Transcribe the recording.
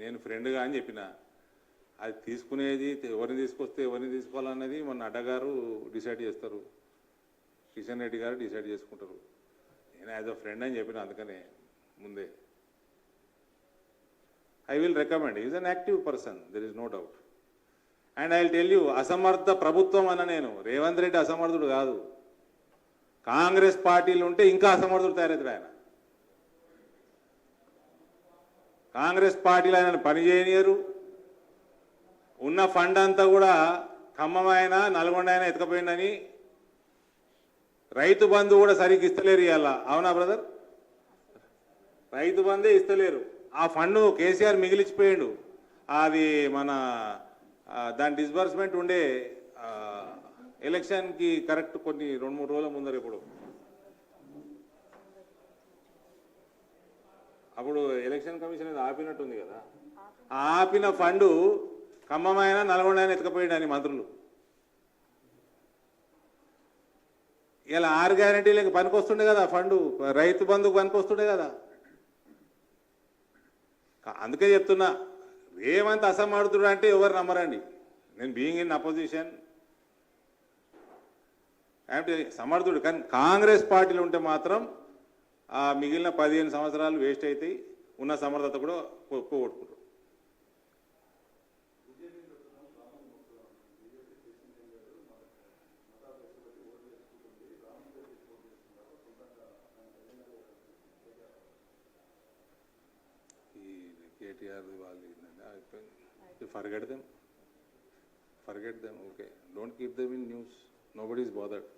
నేను ఫ్రెండ్గా అని చెప్పిన, అది తీసుకునేది ఎవరిని తీసుకొస్తే ఎవరిని తీసుకోవాలన్నది మన అడ్డగారు డిసైడ్ చేస్తారు, కిషన్ రెడ్డి గారు డిసైడ్ చేసుకుంటారు. నేను యాజ్ అ ఫ్రెండ్ అని చెప్పిన, అందుకనే ముందే I will recommend. Is an active person, there is no doubt. And I will tell you, అసమర్థ ప్రభుత్వం అన్న నేను, రేవంత్ రెడ్డి అసమర్థుడు కాదు. కాంగ్రెస్ పార్టీలు ఉంటే ఇంకా అసమర్థుడు తయారవుతాడు ఆయన. కాంగ్రెస్ పార్టీలు ఆయన పని చేయనియరు. ఉన్న ఫండ్ అంతా కూడా ఖమ్మం అయినా నల్గొండ అయినా ఎత్తుకపోయిందని, రైతు బంధు కూడా సరిగ్గా ఇస్తలేరు ఇవాళ. అవునా బ్రదర్? రైతు బంధే ఇస్తలేరు. ఆ ఫండ్ కేసీఆర్ మిగిలిచిపోయాడు. అది మన దాని డిస్బర్స్మెంట్ ఉండే ఎలక్షన్కి కరెక్ట్ కొన్ని 2-3 రోజుల ముందర ఇప్పుడు, అప్పుడు ఎలక్షన్ కమిషన్ అది ఆపినట్టుంది కదా, ఆపిన ఫండు ఖమ్మమైన నల్గొండ అయినా ఎత్తుకపోయాడు అని మంత్రులు. ఇలా 6 గ్యారెంటీలకు పనికొస్తుండే కదా ఫండు, రైతు బంధుకు పనికొస్తుండే కదా. అందుకే చెప్తున్నా, రేవంత్ అసమర్థుడు అంటే ఎవరు నమ్మరండి. నేను బీయింగ్ ఇన్ అపోజిషన్ అంటే సమర్థుడు, కానీ కాంగ్రెస్ పార్టీలు ఉంటే మాత్రం ఆ మిగిలిన 15 సంవత్సరాలు వేస్ట్ అవుతాయి, ఉన్న సమర్థత కూడా పోగొట్టుకుంటారు. ఈ కేటీఆర్ వాళ్ళు అయిపోయింది. Forget them, okay, don't keep them in news, nobody is bothered.